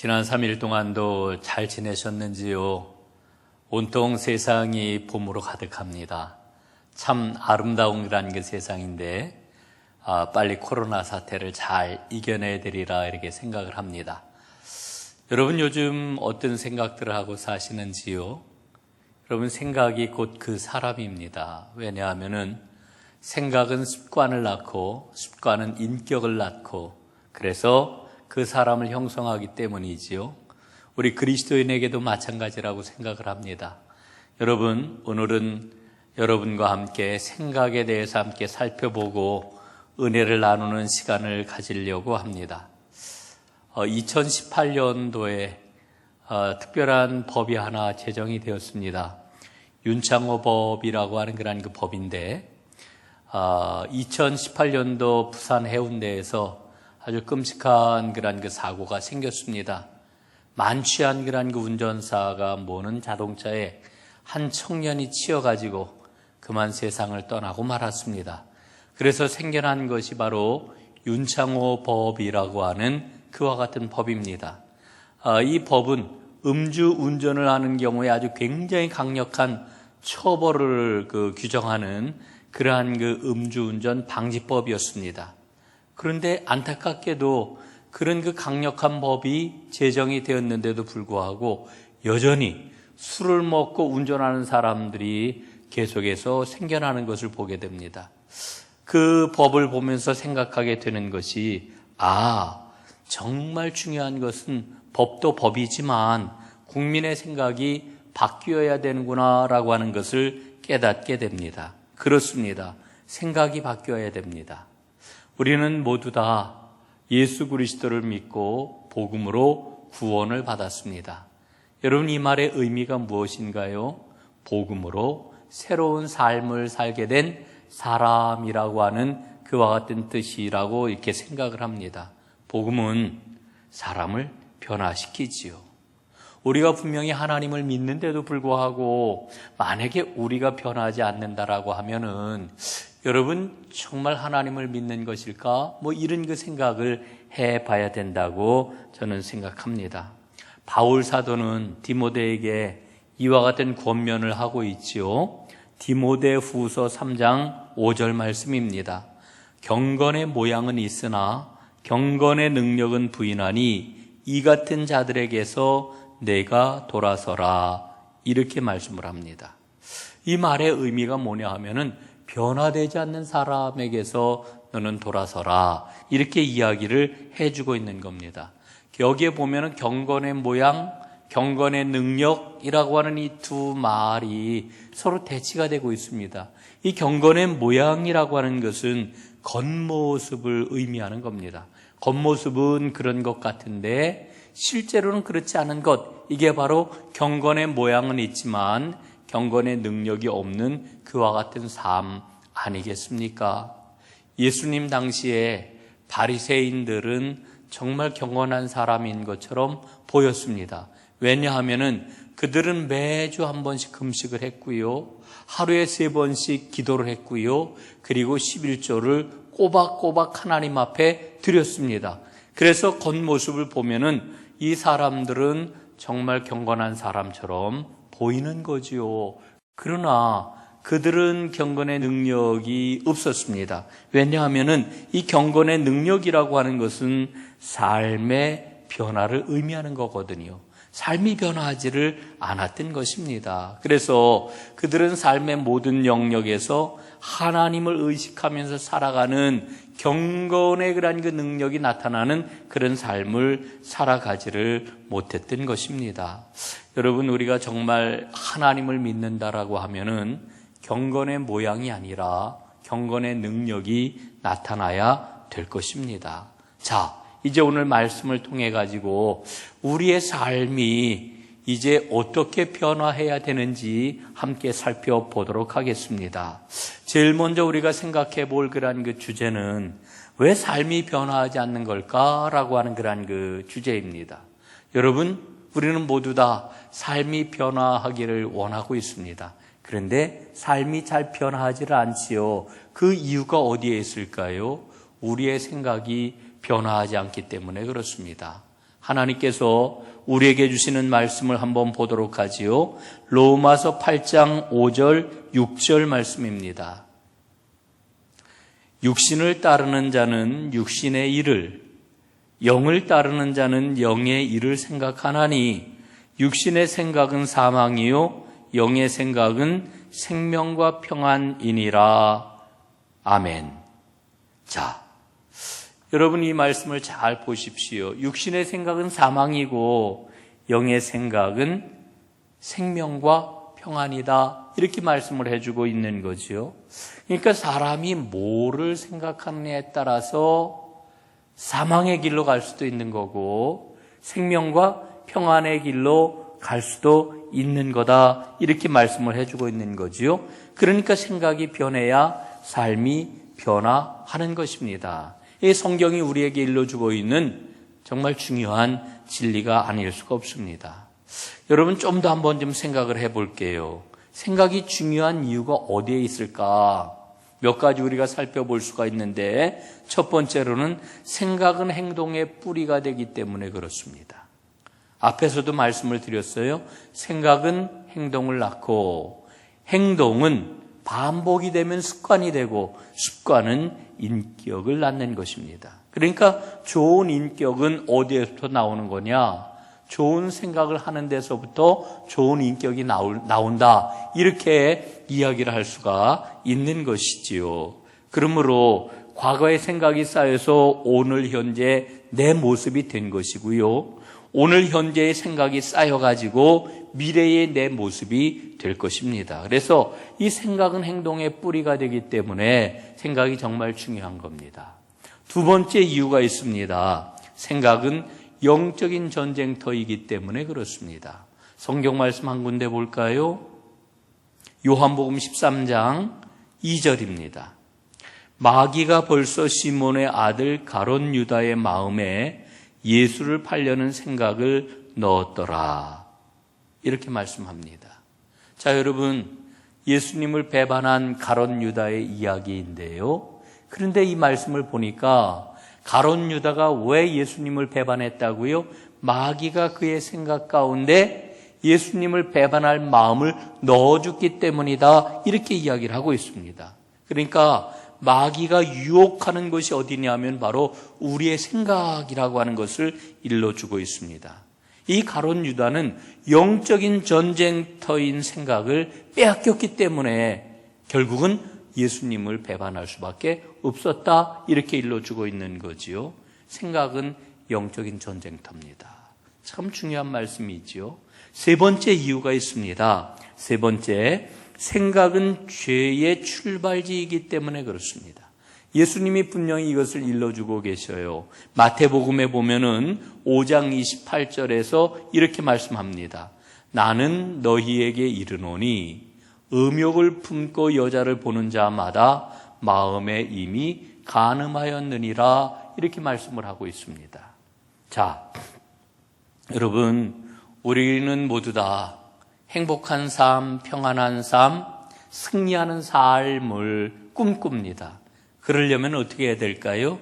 지난 3일 동안도 잘 지내셨는지요? 온통 세상이 봄으로 가득합니다. 참 아름다운 그 세상인데 빨리 코로나 사태를 잘 이겨내야 되리라 이렇게 생각을 합니다. 여러분 요즘 어떤 생각들을 하고 사시는지요? 여러분 생각이 곧 그 사람입니다. 왜냐하면은 생각은 습관을 낳고 습관은 인격을 낳고 그래서 그 사람을 형성하기 때문이지요. 우리 그리스도인에게도 마찬가지라고 생각을 합니다. 여러분 오늘은 여러분과 함께 생각에 대해서 함께 살펴보고 은혜를 나누는 시간을 가지려고 합니다. 2018년도에 특별한 법이 하나 제정이 되었습니다. 윤창호법이라고 하는 그 법인데 2018년도 부산 해운대에서 아주 끔찍한 그 사고가 생겼습니다. 만취한 그 운전사가 모는 자동차에 한 청년이 치여가지고 그만 세상을 떠나고 말았습니다. 그래서 생겨난 것이 바로 윤창호법이라고 하는 그와 같은 법입니다. 이 법은 음주 운전을 하는 경우에 아주 굉장히 강력한 처벌을 규정하는 그러한 음주운전 방지법이었습니다. 그런데 안타깝게도 그런 강력한 법이 제정이 되었는데도 불구하고 여전히 술을 먹고 운전하는 사람들이 계속해서 생겨나는 것을 보게 됩니다. 그 법을 보면서 생각하게 되는 것이 정말 중요한 것은 법도 법이지만 국민의 생각이 바뀌어야 되는구나 라고 하는 것을 깨닫게 됩니다. 그렇습니다. 생각이 바뀌어야 됩니다. 우리는 모두 다 예수 그리스도를 믿고 복음으로 구원을 받았습니다. 여러분 이 말의 의미가 무엇인가요? 복음으로 새로운 삶을 살게 된 사람이라고 하는 그와 같은 뜻이라고 이렇게 생각을 합니다. 복음은 사람을 변화시키지요. 우리가 분명히 하나님을 믿는데도 불구하고 만약에 우리가 변하지 않는다라고 하면은 여러분 정말 하나님을 믿는 것일까? 이런 생각을 해봐야 된다고 저는 생각합니다. 바울 사도는 디모데에게 이와 같은 권면을 하고 있지요. 디모데 후서 3장 5절 말씀입니다. 경건의 모양은 있으나 경건의 능력은 부인하니 이 같은 자들에게서 내가 돌아서라 이렇게 말씀을 합니다. 이 말의 의미가 뭐냐 하면은 변화되지 않는 사람에게서 너는 돌아서라 이렇게 이야기를 해주고 있는 겁니다. 여기에 보면은 경건의 모양, 경건의 능력이라고 하는 이 두 말이 서로 대치가 되고 있습니다. 이 경건의 모양이라고 하는 것은 겉모습을 의미하는 겁니다. 겉모습은 그런 것 같은데 실제로는 그렇지 않은 것, 이게 바로 경건의 모양은 있지만 경건의 능력이 없는 그와 같은 삶 아니겠습니까? 예수님 당시에 바리새인들은 정말 경건한 사람인 것처럼 보였습니다. 왜냐하면은 그들은 매주 한 번씩 금식을 했고요. 하루에 3번씩 기도를 했고요. 그리고 11조를 꼬박꼬박 하나님 앞에 드렸습니다. 그래서 겉모습을 보면은 이 사람들은 정말 경건한 사람처럼 보이는 거지요. 그러나 그들은 경건의 능력이 없었습니다. 왜냐하면은 이 경건의 능력이라고 하는 것은 삶의 변화를 의미하는 거거든요. 삶이 변화하지를 않았던 것입니다. 그래서 그들은 삶의 모든 영역에서 하나님을 의식하면서 살아가는 경건의 그 능력이 나타나는 그런 삶을 살아가지를 못했던 것입니다. 여러분 우리가 정말 하나님을 믿는다라고 하면은 경건의 모양이 아니라 경건의 능력이 나타나야 될 것입니다. 자, 이제 오늘 말씀을 통해 가지고 우리의 삶이 이제 어떻게 변화해야 되는지 함께 살펴보도록 하겠습니다. 제일 먼저 우리가 생각해 볼 그 주제는 왜 삶이 변화하지 않는 걸까라고 하는 그 주제입니다. 여러분, 우리는 모두 다 삶이 변화하기를 원하고 있습니다. 그런데 삶이 잘 변화하지를 않지요. 그 이유가 어디에 있을까요? 우리의 생각이 변화하지 않기 때문에 그렇습니다. 하나님께서 우리에게 주시는 말씀을 한번 보도록 하지요. 로마서 8장 5절 6절 말씀입니다. 육신을 따르는 자는 육신의 일을, 영을 따르는 자는 영의 일을 생각하나니 육신의 생각은 사망이요 영의 생각은 생명과 평안이니라. 아멘. 자, 여러분 이 말씀을 잘 보십시오. 육신의 생각은 사망이고 영의 생각은 생명과 평안이다. 이렇게 말씀을 해주고 있는 거죠. 그러니까 사람이 뭐를 생각하느냐에 따라서 사망의 길로 갈 수도 있는 거고 생명과 평안의 길로 갈 수도 있는 거다. 이렇게 말씀을 해주고 있는 거지요. 그러니까 생각이 변해야 삶이 변화하는 것입니다. 이 성경이 우리에게 일러주고 있는 정말 중요한 진리가 아닐 수가 없습니다. 여러분 좀 더 한번 좀 생각을 해볼게요. 생각이 중요한 이유가 어디에 있을까? 몇 가지 우리가 살펴볼 수가 있는데 첫 번째로는 생각은 행동의 뿌리가 되기 때문에 그렇습니다. 앞에서도 말씀을 드렸어요. 생각은 행동을 낳고 행동은 반복이 되면 습관이 되고 습관은 인격을 낳는 것입니다. 그러니까 좋은 인격은 어디에서부터 나오는 거냐? 좋은 생각을 하는 데서부터 좋은 인격이 나온다. 이렇게 이야기를 할 수가 있는 것이지요. 그러므로 과거의 생각이 쌓여서 오늘 현재 내 모습이 된 것이고요. 오늘 현재의 생각이 쌓여가지고 미래의 내 모습이 될 것입니다. 그래서 이 생각은 행동의 뿌리가 되기 때문에 생각이 정말 중요한 겁니다. 두 번째 이유가 있습니다. 생각은 영적인 전쟁터이기 때문에 그렇습니다. 성경 말씀 한 군데 볼까요? 요한복음 13장 2절입니다. 마귀가 벌써 시몬의 아들 가롯 유다의 마음에 예수를 팔려는 생각을 넣었더라. 이렇게 말씀합니다. 자, 여러분, 예수님을 배반한 가롯 유다의 이야기인데요. 그런데 이 말씀을 보니까 가롯 유다가 왜 예수님을 배반했다고요? 마귀가 그의 생각 가운데 예수님을 배반할 마음을 넣어줬기 때문이다. 이렇게 이야기를 하고 있습니다. 그러니까 마귀가 유혹하는 것이 어디냐면 바로 우리의 생각이라고 하는 것을 일러주고 있습니다. 이 가롯 유다는 영적인 전쟁터인 생각을 빼앗겼기 때문에 결국은 예수님을 배반할 수밖에 없었다. 이렇게 일러주고 있는 거지요. 생각은 영적인 전쟁터입니다. 참 중요한 말씀이지요. 세 번째 이유가 있습니다. 세 번째, 생각은 죄의 출발지이기 때문에 그렇습니다. 예수님이 분명히 이것을 일러주고 계셔요. 마태복음에 보면은 5장 28절에서 이렇게 말씀합니다. 나는 너희에게 이르노니 음욕을 품고 여자를 보는 자마다 마음에 이미 간음하였느니라. 이렇게 말씀을 하고 있습니다. 자, 여러분, 우리는 모두 다 행복한 삶, 평안한 삶, 승리하는 삶을 꿈꿉니다. 그러려면 어떻게 해야 될까요?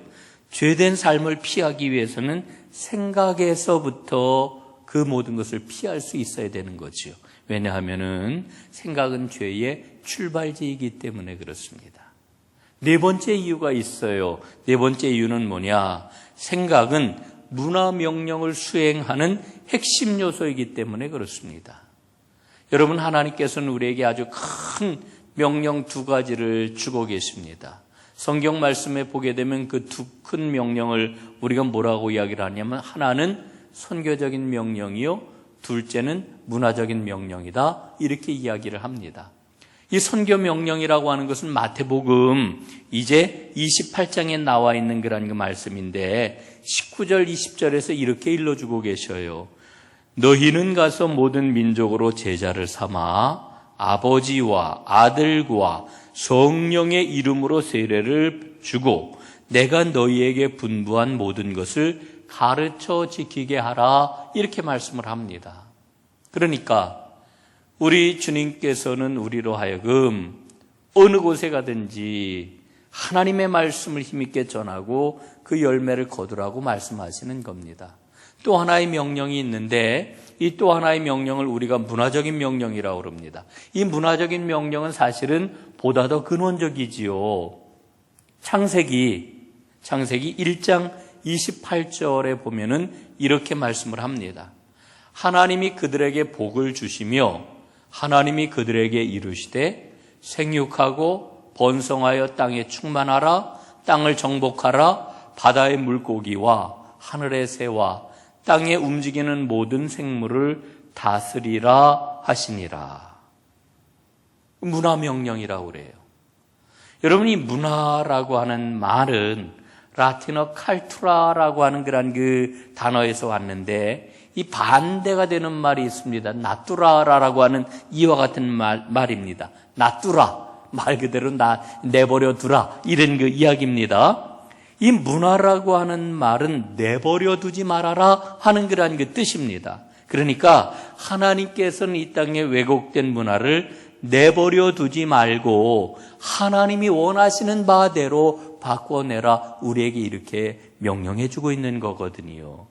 죄된 삶을 피하기 위해서는 생각에서부터 그 모든 것을 피할 수 있어야 되는 거죠. 왜냐하면은 생각은 죄의 출발지이기 때문에 그렇습니다. 네 번째 이유가 있어요. 네 번째 이유는 뭐냐? 생각은 문화 명령을 수행하는 핵심 요소이기 때문에 그렇습니다. 여러분, 하나님께서는 우리에게 아주 큰 명령 두 가지를 주고 계십니다. 성경 말씀에 보게 되면 그 두 큰 명령을 우리가 뭐라고 이야기를 하냐면 하나는 선교적인 명령이요, 둘째는 문화적인 명령이다. 이렇게 이야기를 합니다. 이 선교 명령이라고 하는 것은 마태복음 이제 28장에 나와 있는 그런 그 말씀인데 19절 20절에서 이렇게 일러주고 계셔요. 너희는 가서 모든 민족으로 제자를 삼아 아버지와 아들과 성령의 이름으로 세례를 주고 내가 너희에게 분부한 모든 것을 가르쳐 지키게 하라. 이렇게 말씀을 합니다. 그러니까 우리 주님께서는 우리로 하여금 어느 곳에 가든지 하나님의 말씀을 힘있게 전하고 그 열매를 거두라고 말씀하시는 겁니다. 또 하나의 명령이 있는데 이 또 하나의 명령을 우리가 문화적인 명령이라고 그럽니다. 이 문화적인 명령은 사실은 보다 더 근원적이지요. 창세기 1장 28절에 보면은 이렇게 말씀을 합니다. 하나님이 그들에게 복을 주시며 하나님이 그들에게 이르시되 생육하고 번성하여 땅에 충만하라, 땅을 정복하라, 바다의 물고기와 하늘의 새와 땅에 움직이는 모든 생물을 다스리라 하시니라. 문화명령이라고 그래요. 여러분, 이 문화라고 하는 말은 라틴어 칼투라라고 하는 그런 그 단어에서 왔는데 이 반대가 되는 말이 있습니다. 나뚜라라고 하는 이와 같은 말입니다. 나뚜라, 말 그대로 내버려 두라, 이런 그 이야기입니다. 이 문화라고 하는 말은 내버려 두지 말아라 하는 그런 그 뜻입니다. 그러니까 하나님께서는 이 땅에 왜곡된 문화를 내버려 두지 말고 하나님이 원하시는 바대로 바꿔내라, 우리에게 이렇게 명령해 주고 있는 거거든요.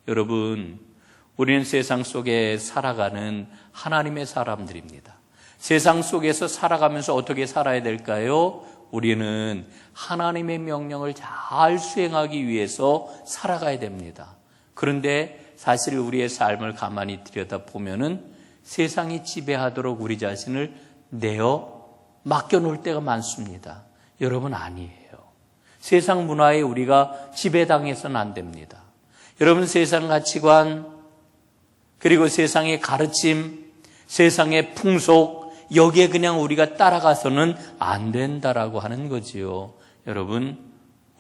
여러분, 우리는 세상 속에 살아가는 하나님의 사람들입니다. 세상 속에서 살아가면서 어떻게 살아야 될까요? 우리는 하나님의 명령을 잘 수행하기 위해서 살아가야 됩니다. 그런데 사실 우리의 삶을 가만히 들여다보면은 세상이 지배하도록 우리 자신을 내어 맡겨놓을 때가 많습니다. 여러분, 아니에요. 세상 문화에 우리가 지배당해서는 안 됩니다. 여러분, 세상 가치관, 그리고 세상의 가르침, 세상의 풍속, 여기에 그냥 우리가 따라가서는 안 된다라고 하는 거지요. 여러분,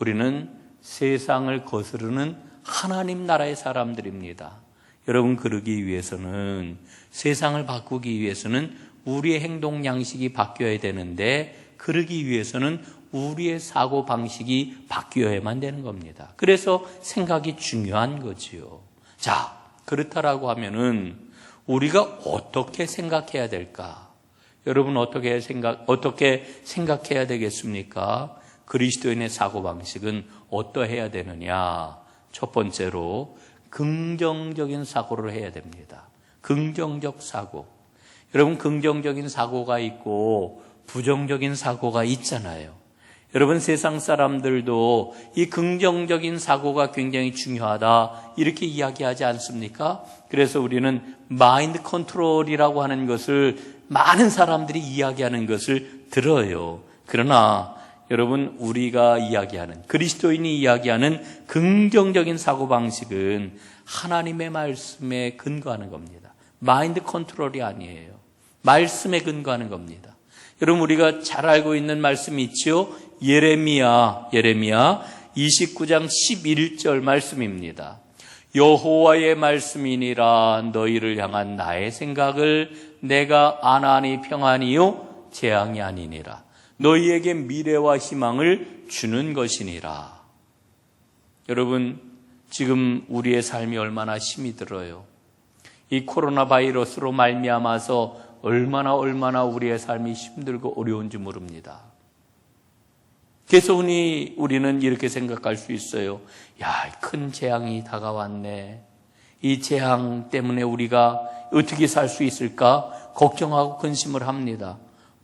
우리는 세상을 거스르는 하나님 나라의 사람들입니다. 여러분, 그러기 위해서는, 세상을 바꾸기 위해서는 우리의 행동 양식이 바뀌어야 되는데, 그러기 위해서는 우리의 사고 방식이 바뀌어야만 되는 겁니다. 그래서 생각이 중요한 거지요. 자, 그렇다라고 하면은 우리가 어떻게 생각해야 될까? 여러분, 어떻게 생각해야 되겠습니까? 그리스도인의 사고방식은 어떠해야 되느냐? 첫 번째로 긍정적인 사고를 해야 됩니다. 긍정적 사고. 여러분, 긍정적인 사고가 있고 부정적인 사고가 있잖아요. 여러분, 세상 사람들도 이 긍정적인 사고가 굉장히 중요하다, 이렇게 이야기하지 않습니까? 그래서 우리는 마인드 컨트롤이라고 하는 것을 많은 사람들이 이야기하는 것을 들어요. 그러나 여러분, 우리가 이야기하는, 그리스도인이 이야기하는 긍정적인 사고방식은 하나님의 말씀에 근거하는 겁니다. 마인드 컨트롤이 아니에요. 말씀에 근거하는 겁니다. 여러분, 우리가 잘 알고 있는 말씀이 있죠? 예레미야 29장 11절 말씀입니다. 여호와의 말씀이니라, 너희를 향한 나의 생각을 내가 아나니 평안이요 재앙이 아니니라, 너희에게 미래와 희망을 주는 것이니라. 여러분, 지금 우리의 삶이 얼마나 힘이 들어요. 이 코로나 바이러스로 말미암아서 얼마나 우리의 삶이 힘들고 어려운지 모릅니다. 그래서 우리는 이렇게 생각할 수 있어요. 야, 큰 재앙이 다가왔네. 이 재앙 때문에 우리가 어떻게 살 수 있을까? 걱정하고 근심을 합니다.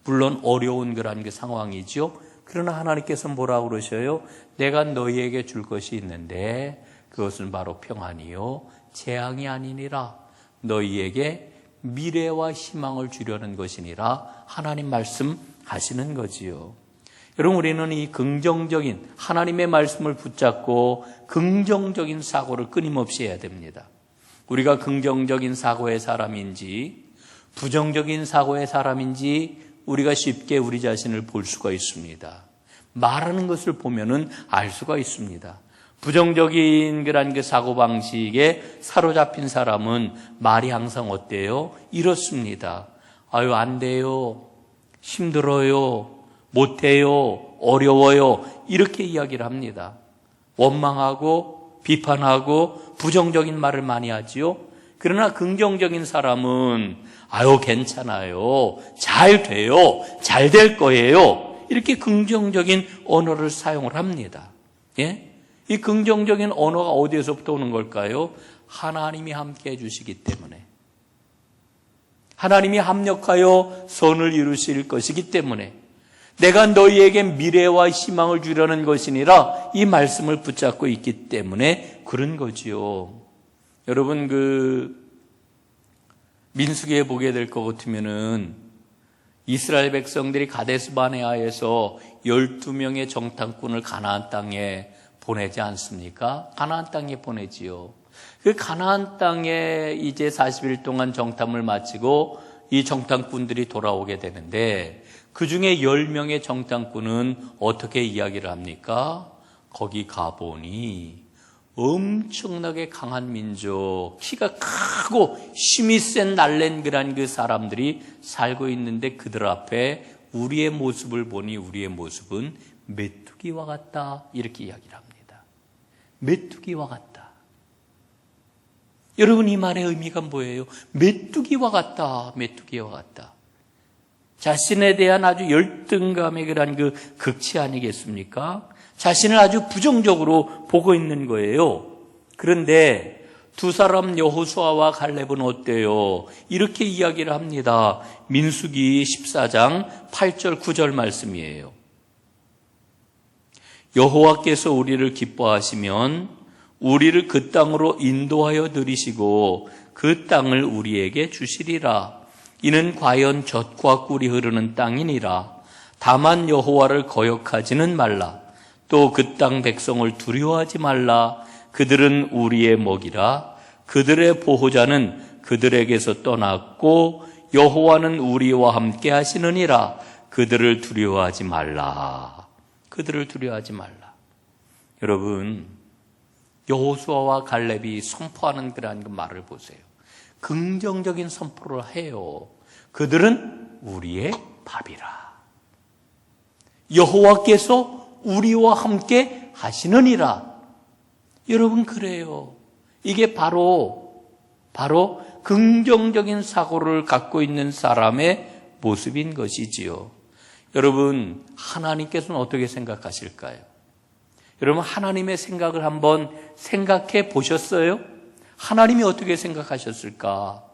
물론 어려운 그런 게 상황이죠. 그러나 하나님께서 뭐라고 그러셔요? 내가 너희에게 줄 것이 있는데 그것은 바로 평안이요 재앙이 아니니라, 너희에게 미래와 희망을 주려는 것이니라, 하나님 말씀하시는 거지요. 여러분, 우리는 이 긍정적인 하나님의 말씀을 붙잡고 긍정적인 사고를 끊임없이 해야 됩니다. 우리가 긍정적인 사고의 사람인지 부정적인 사고의 사람인지 우리가 쉽게 우리 자신을 볼 수가 있습니다. 말하는 것을 보면은 알 수가 있습니다. 부정적인 그런 그 사고방식에 사로잡힌 사람은 말이 항상 어때요? 이렇습니다. 아유, 안 돼요. 힘들어요. 못해요. 어려워요. 이렇게 이야기를 합니다. 원망하고 비판하고 부정적인 말을 많이 하지요. 그러나 긍정적인 사람은 아유, 괜찮아요. 잘 돼요. 잘 될 거예요. 이렇게 긍정적인 언어를 사용을 합니다. 예? 이 긍정적인 언어가 어디에서부터 오는 걸까요? 하나님이 함께 해주시기 때문에. 하나님이 합력하여 선을 이루실 것이기 때문에 내가 너희에게 미래와 희망을 주려는 것이니라 이 말씀을 붙잡고 있기 때문에 그런 거지요. 여러분 민수기에 보게 될 것 같으면은 이스라엘 백성들이 가데스 바네아에서 12명의 정탐꾼을 가나안 땅에 보내지 않습니까? 가나안 땅에 보내지요. 그 가나안 땅에 이제 40일 동안 정탐을 마치고 이 정탐꾼들이 돌아오게 되는데 그 중에 10명의 정탐꾼은 어떻게 이야기를 합니까? 거기 가보니 엄청나게 강한 민족, 키가 크고 힘이 센 날랜그란 그 사람들이 살고 있는데 그들 앞에 우리의 모습을 보니 우리의 모습은 메뚜기와 같다. 이렇게 이야기를 합니다. 메뚜기와 같다. 여러분 이 말의 의미가 뭐예요? 메뚜기와 같다. 메뚜기와 같다. 자신에 대한 아주 열등감의 그런 그 극치 아니겠습니까? 자신을 아주 부정적으로 보고 있는 거예요. 그런데 두 사람 여호수아와 갈렙은 어때요? 이렇게 이야기를 합니다. 민수기 14장 8절 9절 말씀이에요. 여호와께서 우리를 기뻐하시면 우리를 그 땅으로 인도하여 들이시고 그 땅을 우리에게 주시리라. 이는 과연 젖과 꿀이 흐르는 땅이니라. 다만 여호와를 거역하지는 말라. 또 그 땅 백성을 두려워하지 말라. 그들은 우리의 먹이라. 그들의 보호자는 그들에게서 떠났고 여호와는 우리와 함께 하시느니라. 그들을 두려워하지 말라. 그들을 두려워하지 말라. 여러분, 여호수아와 갈렙이 선포하는 그러한 그 말을 보세요. 긍정적인 선포를 해요. 그들은 우리의 밥이라. 여호와께서 우리와 함께 하시느니라. 여러분 그래요. 이게 바로 긍정적인 사고를 갖고 있는 사람의 모습인 것이지요. 여러분 하나님께서는 어떻게 생각하실까요? 여러분 하나님의 생각을 한번 생각해 보셨어요? 하나님이 어떻게 생각하셨을까?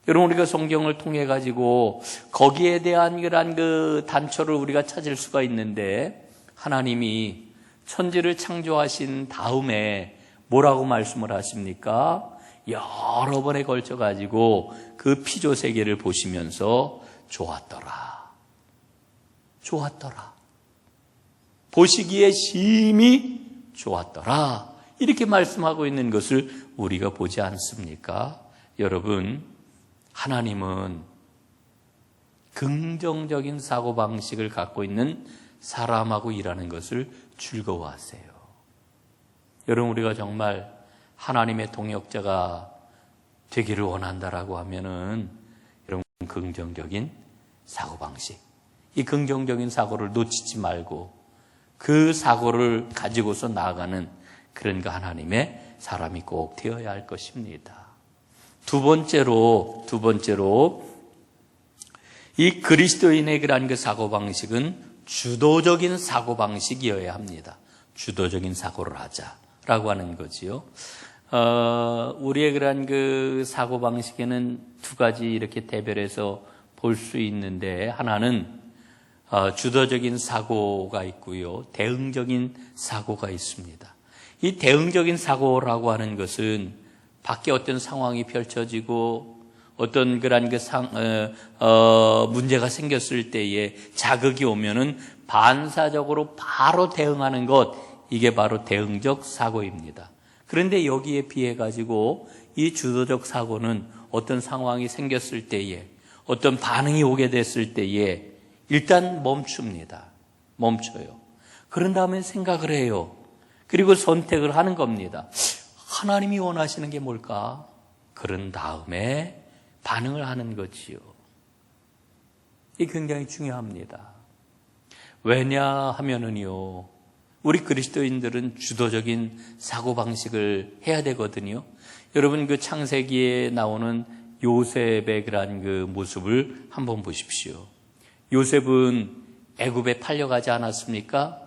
여러분 우리가 성경을 통해 가지고 거기에 대한 그런 그 단초를 우리가 찾을 수가 있는데 하나님이 천지를 창조하신 다음에 뭐라고 말씀을 하십니까? 여러 번에 걸쳐 가지고 그 피조 세계를 보시면서 좋았더라. 좋았더라. 보시기에 심히 좋았더라. 이렇게 말씀하고 있는 것을 우리가 보지 않습니까? 여러분, 하나님은 긍정적인 사고방식을 갖고 있는 사람하고 일하는 것을 즐거워하세요. 여러분, 우리가 정말 하나님의 동역자가 되기를 원한다라고 하면은 여러분, 긍정적인 사고방식. 이 긍정적인 사고를 놓치지 말고 그 사고를 가지고서 나아가는 그런 그 하나님의 사람이 꼭 되어야 할 것입니다. 두 번째로 이 그리스도인의 그러한 그 사고방식은 주도적인 사고방식이어야 합니다. 주도적인 사고를 하자라고 하는 거지요. 우리의 그러한 그 사고방식에는 두 가지 이렇게 대별해서 볼 수 있는데 하나는 주도적인 사고가 있고요. 대응적인 사고가 있습니다. 이 대응적인 사고라고 하는 것은 밖에 어떤 상황이 펼쳐지고 어떤 그런 문제가 생겼을 때에 자극이 오면은 반사적으로 바로 대응하는 것, 이게 바로 대응적 사고입니다. 그런데 여기에 비해 가지고 이 주도적 사고는 어떤 상황이 생겼을 때에 어떤 반응이 오게 됐을 때에 일단 멈춥니다. 멈춰요. 그런 다음에 생각을 해요. 그리고 선택을 하는 겁니다. 하나님이 원하시는 게 뭘까? 그런 다음에 반응을 하는 거지요. 이게 굉장히 중요합니다. 왜냐하면은요, 우리 그리스도인들은 주도적인 사고방식을 해야 되거든요. 여러분 그 창세기에 나오는 요셉의 그런 그 모습을 한번 보십시오. 요셉은 애굽에 팔려가지 않았습니까?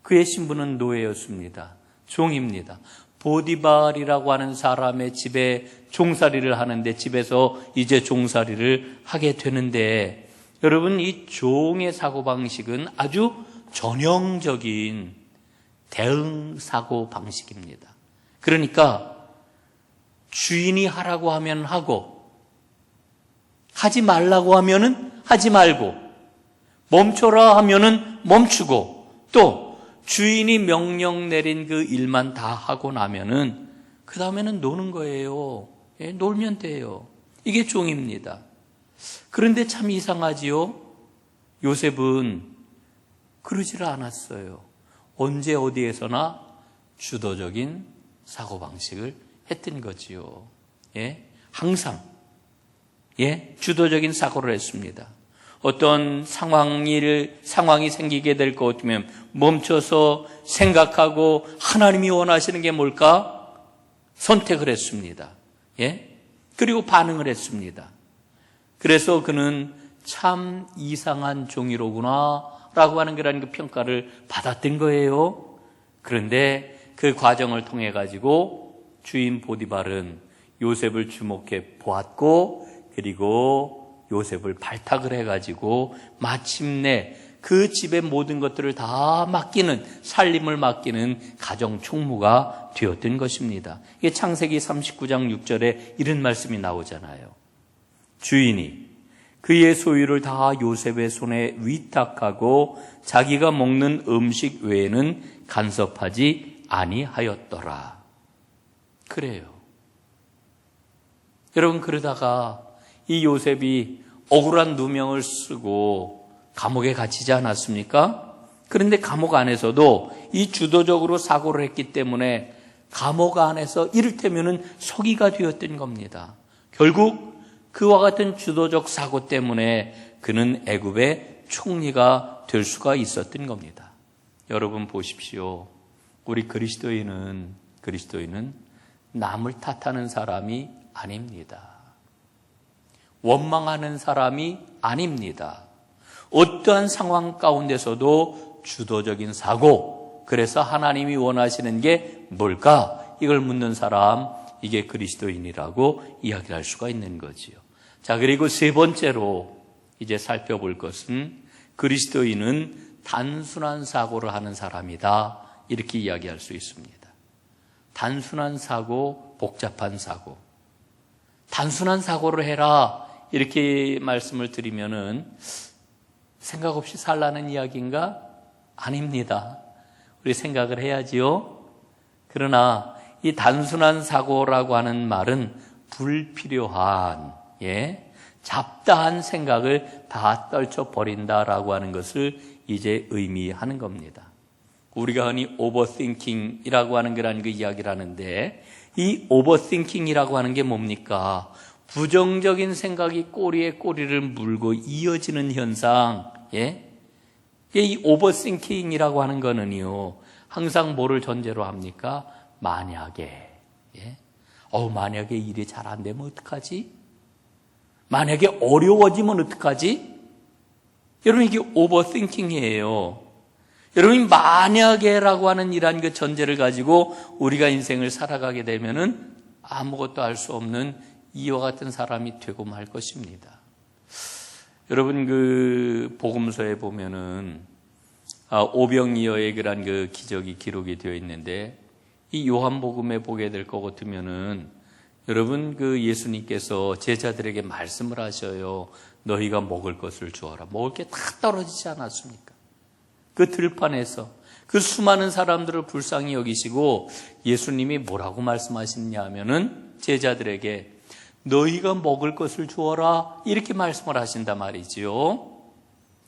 그의 신분은 노예였습니다. 종입니다. 보디발이라고 하는 사람의 집에 종살이를 하는데 집에서 이제 종살이를 하게 되는데 여러분 이 종의 사고방식은 아주 전형적인 대응 사고방식입니다. 그러니까 주인이 하라고 하면 하고 하지 말라고 하면은 하지 말고 멈춰라 하면은 멈추고 또 주인이 명령 내린 그 일만 다 하고 나면은 그 다음에는 노는 거예요. 예, 놀면 돼요. 이게 종입니다. 그런데 참 이상하지요. 요셉은 그러지를 않았어요. 언제 어디에서나 주도적인 사고방식을 했던 거지요. 예, 항상 주도적인 사고를 했습니다. 어떤 상황이 생기게 될 것 같으면 멈춰서 생각하고 하나님이 원하시는 게 뭘까? 선택을 했습니다. 예? 그리고 반응을 했습니다. 그래서 그는 참 이상한 종이로구나 라고 하는 그런 그 평가를 받았던 거예요. 그런데 그 과정을 통해 가지고 주인 보디발은 요셉을 주목해 보았고 그리고 요셉을 발탁을 해가지고 마침내 그 집의 모든 것들을 다 맡기는 살림을 맡기는 가정 총무가 되었던 것입니다. 이게 창세기 39장 6절에 이런 말씀이 나오잖아요. 주인이 그의 소유를 다 요셉의 손에 위탁하고 자기가 먹는 음식 외에는 간섭하지 아니하였더라. 그래요. 여러분 그러다가 이 요셉이 억울한 누명을 쓰고 감옥에 갇히지 않았습니까? 그런데 감옥 안에서도 이 주도적으로 사고를 했기 때문에 감옥 안에서 이를테면은 서기가 되었던 겁니다. 결국 그와 같은 주도적 사고 때문에 그는 애굽의 총리가 될 수가 있었던 겁니다. 여러분 보십시오. 우리 그리스도인은 남을 탓하는 사람이 아닙니다. 원망하는 사람이 아닙니다. 어떠한 상황 가운데서도 주도적인 사고, 그래서 하나님이 원하시는 게 뭘까? 이걸 묻는 사람, 이게 그리스도인이라고 이야기를 할 수가 있는 거지요. 자, 그리고 세 번째로 이제 살펴볼 것은 그리스도인은 단순한 사고를 하는 사람이다. 이렇게 이야기할 수 있습니다. 단순한 사고, 복잡한 사고. 단순한 사고를 해라. 이렇게 말씀을 드리면은 생각 없이 살라는 이야기인가? 아닙니다. 우리 생각을 해야지요. 그러나 이 단순한 사고라고 하는 말은 불필요한, 잡다한 생각을 다 떨쳐버린다라고 하는 것을 이제 의미하는 겁니다. 우리가 흔히 오버띵킹이라고 하는 그런 그 이야기를 하는데 이 오버띵킹이라고 하는 게 뭡니까? 부정적인 생각이 꼬리에 꼬리를 물고 이어지는 현상, 이 오버띵킹이라고 하는 거는요, 항상 뭐를 전제로 합니까? 만약에, 만약에 일이 잘 안 되면 어떡하지? 만약에 어려워지면 어떡하지? 여러분, 이게 오버띵킹이에요. 여러분, 만약에라고 하는 이러한 그 전제를 가지고 우리가 인생을 살아가게 되면은 아무것도 알 수 없는 이와 같은 사람이 되고 말 것입니다. 여러분 그 복음서에 보면은 오병이어의 그런 그 기적이 기록이 되어 있는데 이 요한복음에 보게 될 것 같으면은 여러분 그 예수님께서 제자들에게 말씀을 하셔요. 너희가 먹을 것을 주어라. 먹을 게 다 떨어지지 않았습니까? 그 들판에서 그 수많은 사람들을 불쌍히 여기시고 예수님이 뭐라고 말씀하시느냐 하면은 제자들에게 너희가 먹을 것을 주어라 이렇게 말씀을 하신단 말이지요.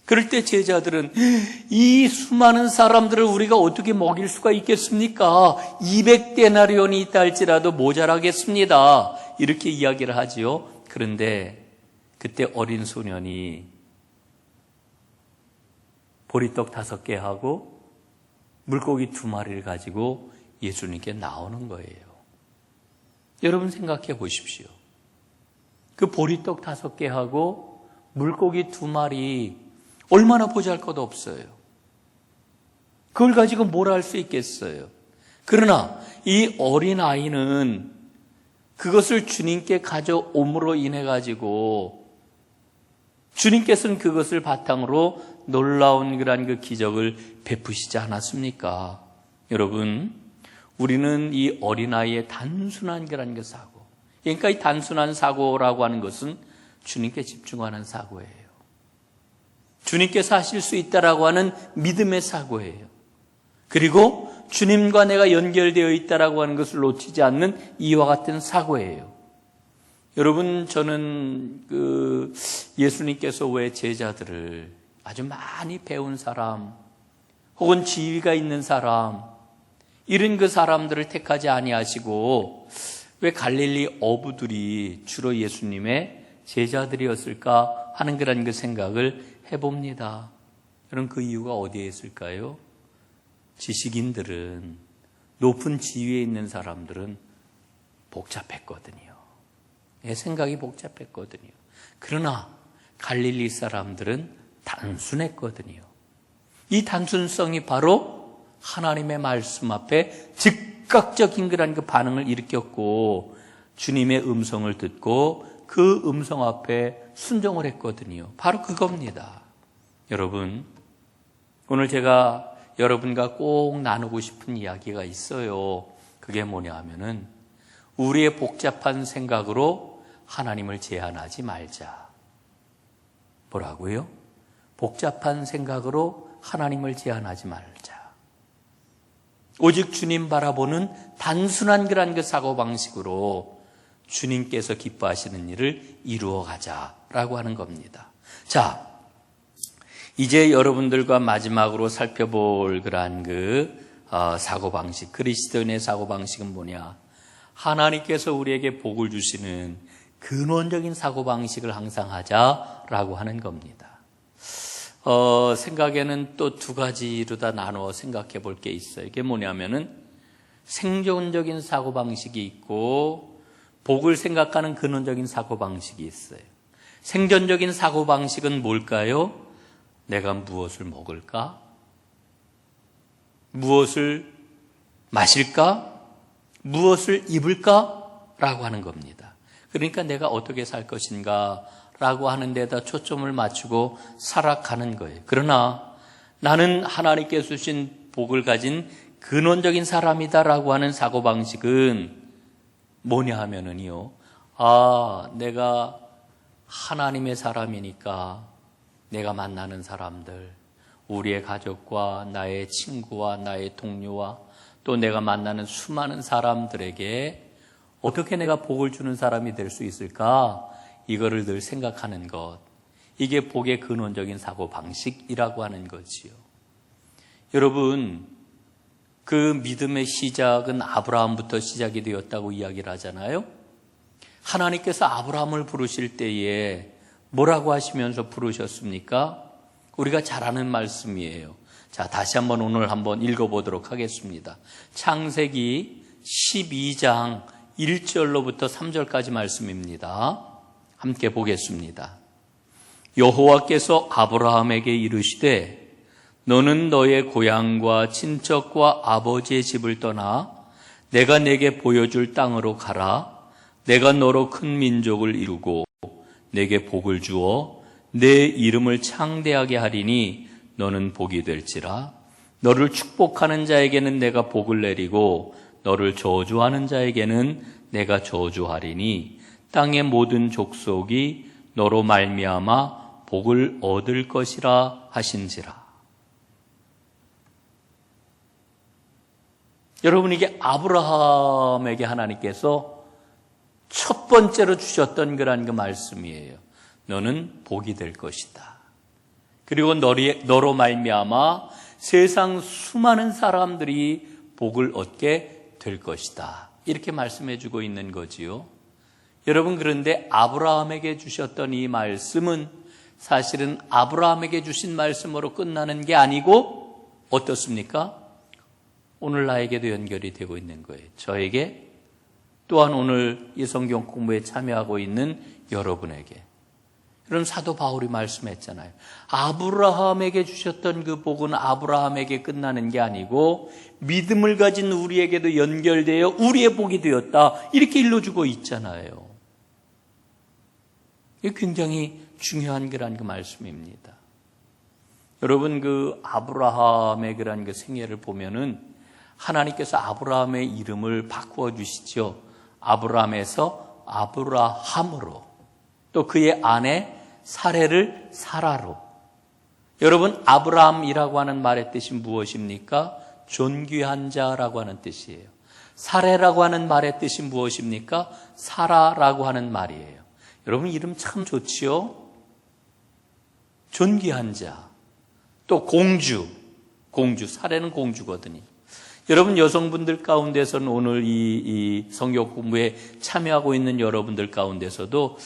그럴 때 제자들은 이 수많은 사람들을 우리가 어떻게 먹일 수가 있겠습니까? 200데나리온이 있다 할지라도 모자라겠습니다. 이렇게 이야기를 하지요. 그런데 그때 어린 소년이 보리떡 5개 하고 물고기 2마리를 가지고 예수님께 나오는 거예요. 여러분 생각해 보십시오. 그 보리떡 5개 하고 물고기 2마리 얼마나 보잘것 없어요. 그걸 가지고 뭘 할 수 있겠어요. 그러나 이 어린아이는 그것을 주님께 가져옴으로 인해 가지고 주님께서는 그것을 바탕으로 놀라운 그런 그 기적을 베푸시지 않았습니까? 여러분, 우리는 이 어린아이의 단순한 그런 그 사고, 그러니까 이 단순한 사고라고 하는 것은 주님께 집중하는 사고예요. 주님께서 하실 수 있다라고 하는 믿음의 사고예요. 그리고 주님과 내가 연결되어 있다라고 하는 것을 놓치지 않는 이와 같은 사고예요. 여러분, 저는 예수님께서 왜 제자들을 아주 많이 배운 사람, 혹은 지위가 있는 사람, 이런 그 사람들을 택하지 아니하시고 왜 갈릴리 어부들이 주로 예수님의 제자들이었을까 하는 그런 그 생각을 해봅니다. 여러분, 그 이유가 어디에 있을까요? 지식인들은, 높은 지위에 있는 사람들은 복잡했거든요. 생각이 복잡했거든요. 그러나 갈릴리 사람들은 단순했거든요. 이 단순성이 바로 하나님의 말씀 앞에 즉각적인 그런 그 반응을 일으켰고, 주님의 음성을 듣고 그 음성 앞에 순종을 했거든요. 바로 그겁니다. 여러분, 오늘 제가 여러분과 꼭 나누고 싶은 이야기가 있어요. 그게 뭐냐 하면은, 우리의 복잡한 생각으로 하나님을 제한하지 말자. 뭐라고요? 복잡한 생각으로 하나님을 제한하지 말자. 오직 주님 바라보는 단순한 그런 그 사고방식으로 주님께서 기뻐하시는 일을 이루어 가자라고 하는 겁니다. 자, 이제 여러분들과 마지막으로 살펴볼 그러한 사고방식, 그리스도인의 사고방식은 뭐냐? 하나님께서 우리에게 복을 주시는 근원적인 사고방식을 항상 하자라고 하는 겁니다. 생각에는 또 두 가지로 다 나누어 생각해 볼 게 있어요. 이게 뭐냐면은 생존적인 사고방식이 있고 복을 생각하는 근원적인 사고방식이 있어요. 생존적인 사고방식은 뭘까요? 내가 무엇을 먹을까? 무엇을 마실까? 무엇을 입을까? 라고 하는 겁니다. 그러니까 내가 어떻게 살 것인가? 라고 하는 데다 초점을 맞추고 살아가는 거예요. 그러나 나는 하나님께서 주신 복을 가진 근원적인 사람이다라고 하는 사고방식은 뭐냐 하면은요, 내가 하나님의 사람이니까 내가 만나는 사람들, 우리의 가족과 나의 친구와 나의 동료와 또 내가 만나는 수많은 사람들에게 어떻게 내가 복을 주는 사람이 될 수 있을까? 이거를 늘 생각하는 것. 이게 복의 근원적인 사고방식이라고 하는 거지요. 여러분, 그 믿음의 시작은 아브라함부터 시작이 되었다고 이야기를 하잖아요. 하나님께서 아브라함을 부르실 때에 뭐라고 하시면서 부르셨습니까? 우리가 잘 아는 말씀이에요. 자, 다시 한번 오늘 한번 읽어보도록 하겠습니다. 창세기 12장 1절로부터 3절까지 말씀입니다. 함께 보겠습니다. 여호와께서 아브라함에게 이르시되 너는 너의 고향과 친척과 아버지의 집을 떠나 내가 내게 보여줄 땅으로 가라. 내가 너로 큰 민족을 이루고 내게 복을 주어 내 이름을 창대하게 하리니 너는 복이 될지라. 너를 축복하는 자에게는 내가 복을 내리고 너를 저주하는 자에게는 내가 저주하리니 땅의 모든 족속이 너로 말미암아 복을 얻을 것이라 하신지라. 여러분, 이게 아브라함에게 하나님께서 첫 번째로 주셨던 그런 그 말씀이에요. 너는 복이 될 것이다. 그리고 너로 말미암아 세상 수많은 사람들이 복을 얻게 될 것이다. 이렇게 말씀해 주고 있는 거지요. 여러분, 그런데 아브라함에게 주셨던 이 말씀은 사실은 아브라함에게 주신 말씀으로 끝나는 게 아니고 어떻습니까? 오늘 나에게도 연결이 되고 있는 거예요. 저에게, 또한 오늘 이 성경 공부에 참여하고 있는 여러분에게. 여러분 사도 바울이 말씀했잖아요. 아브라함에게 주셨던 그 복은 아브라함에게 끝나는 게 아니고 믿음을 가진 우리에게도 연결되어 우리의 복이 되었다. 이렇게 일러주고 있잖아요. 이게 굉장히 중요한 그런 그 말씀입니다. 여러분 그 아브라함의 그런 그 생애를 보면은 하나님께서 아브라함의 이름을 바꾸어 주시죠. 아브라함에서 아브라함으로, 또 그의 아내 사레를 사라로. 여러분 아브라함이라고 하는 말의 뜻이 무엇입니까? 존귀한 자라고 하는 뜻이에요. 사레라고 하는 말의 뜻이 무엇입니까? 사라라고 하는 말이에요. 여러분 이름 참 좋지요? 존귀한 자, 또 공주, 사레는 공주거든요. 여러분 여성분들 가운데서는 오늘 이 성경 공부에 참여하고 있는 여러분들 가운데서도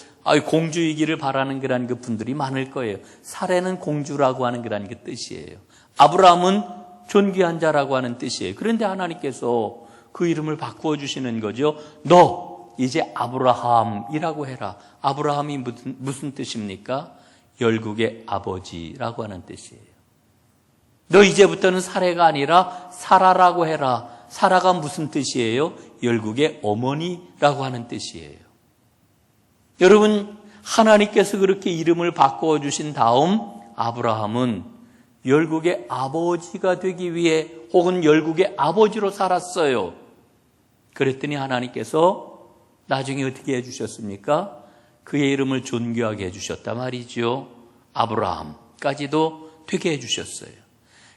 공주이기를 바라는 그런 그 분들이 많을 거예요. 사레는 공주라고 하는 그런 그 뜻이에요. 아브라함은 존귀한 자라고 하는 뜻이에요. 그런데 하나님께서 그 이름을 바꾸어 주시는 거죠. 너 이제 아브라함이라고 해라. 아브라함이 무슨 뜻입니까? 열국의 아버지라고 하는 뜻이에요. 너 이제부터는 사레가 아니라 사라라고 해라. 사라가 무슨 뜻이에요? 열국의 어머니라고 하는 뜻이에요. 여러분 하나님께서 그렇게 이름을 바꾸어 주신 다음 아브라함은 열국의 아버지가 되기 위해 혹은 열국의 아버지로 살았어요. 그랬더니 하나님께서 나중에 어떻게 해주셨습니까? 그의 이름을 존귀하게 해주셨단 말이죠. 아브라함까지도 되게 해주셨어요.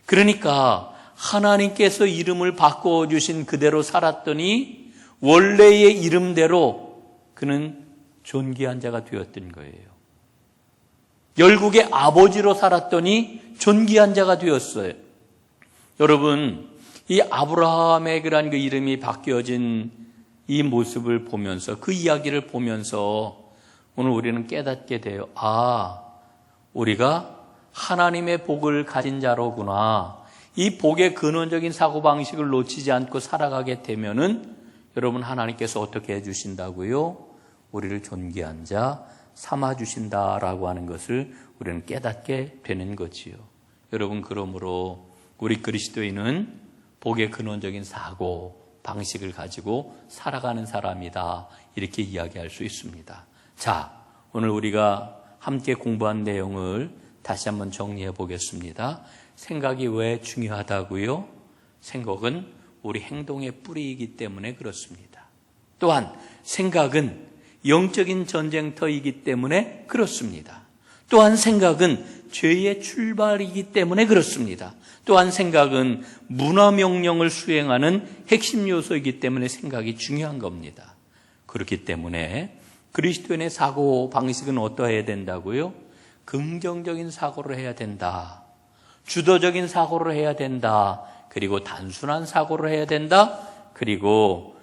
그러니까 하나님께서 이름을 바꾸어 주신 그대로 살았더니 원래의 이름대로 그는 존귀한 자가 되었던 거예요. 열국의 아버지로 살았더니 존귀한 자가 되었어요. 여러분, 이 아브라함의 그런 그 이름이 바뀌어진 이 모습을 보면서, 그 이야기를 보면서 오늘 우리는 깨닫게 돼요. 우리가 하나님의 복을 가진 자로구나. 이 복의 근원적인 사고방식을 놓치지 않고 살아가게 되면은 여러분 하나님께서 어떻게 해주신다고요? 우리를 존귀한 자 삼아주신다라고 하는 것을 우리는 깨닫게 되는 거지요. 여러분 그러므로 우리 그리스도인은 복의 근원적인 사고 방식을 가지고 살아가는 사람이다. 이렇게 이야기할 수 있습니다. 자, 오늘 우리가 함께 공부한 내용을 다시 한번 정리해 보겠습니다. 생각이 왜 중요하다고요? 생각은 우리 행동의 뿌리이기 때문에 그렇습니다. 또한 생각은 영적인 전쟁터이기 때문에 그렇습니다. 또한 생각은 죄의 출발이기 때문에 그렇습니다. 또한 생각은 문화명령을 수행하는 핵심 요소이기 때문에 생각이 중요한 겁니다. 그렇기 때문에 그리스도인의 사고 방식은 어떠해야 된다고요? 긍정적인 사고를 해야 된다. 주도적인 사고를 해야 된다. 그리고 단순한 사고를 해야 된다. 그리고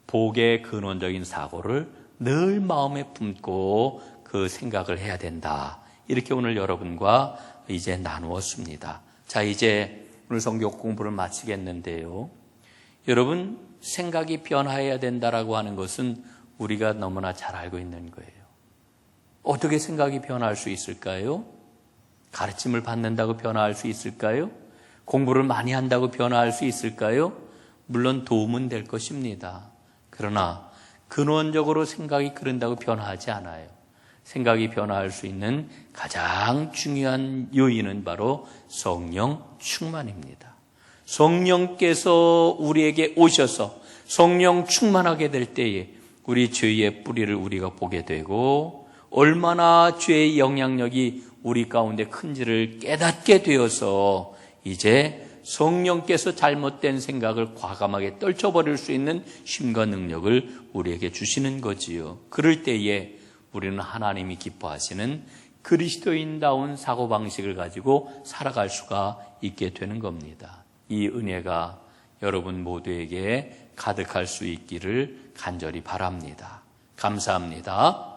복의 근원적인 사고를 늘 마음에 품고 그 생각을 해야 된다. 이렇게 오늘 여러분과 이제 나누었습니다. 자, 이제 오늘 성경 공부를 마치겠는데요. 여러분, 생각이 변화해야 된다라고 하는 것은 우리가 너무나 잘 알고 있는 거예요. 어떻게 생각이 변화할 수 있을까요? 가르침을 받는다고 변화할 수 있을까요? 공부를 많이 한다고 변화할 수 있을까요? 물론 도움은 될 것입니다. 그러나 근원적으로 생각이 그런다고 변화하지 않아요. 생각이 변화할 수 있는 가장 중요한 요인은 바로 성령 충만입니다. 성령께서 우리에게 오셔서 성령 충만하게 될 때에 우리 죄의 뿌리를 우리가 보게 되고 얼마나 죄의 영향력이 우리 가운데 큰지를 깨닫게 되어서 이제 성령께서 잘못된 생각을 과감하게 떨쳐버릴 수 있는 힘과 능력을 우리에게 주시는 거지요. 그럴 때에 우리는 하나님이 기뻐하시는 그리스도인다운 사고방식을 가지고 살아갈 수가 있게 되는 겁니다. 이 은혜가 여러분 모두에게 가득할 수 있기를 간절히 바랍니다. 감사합니다.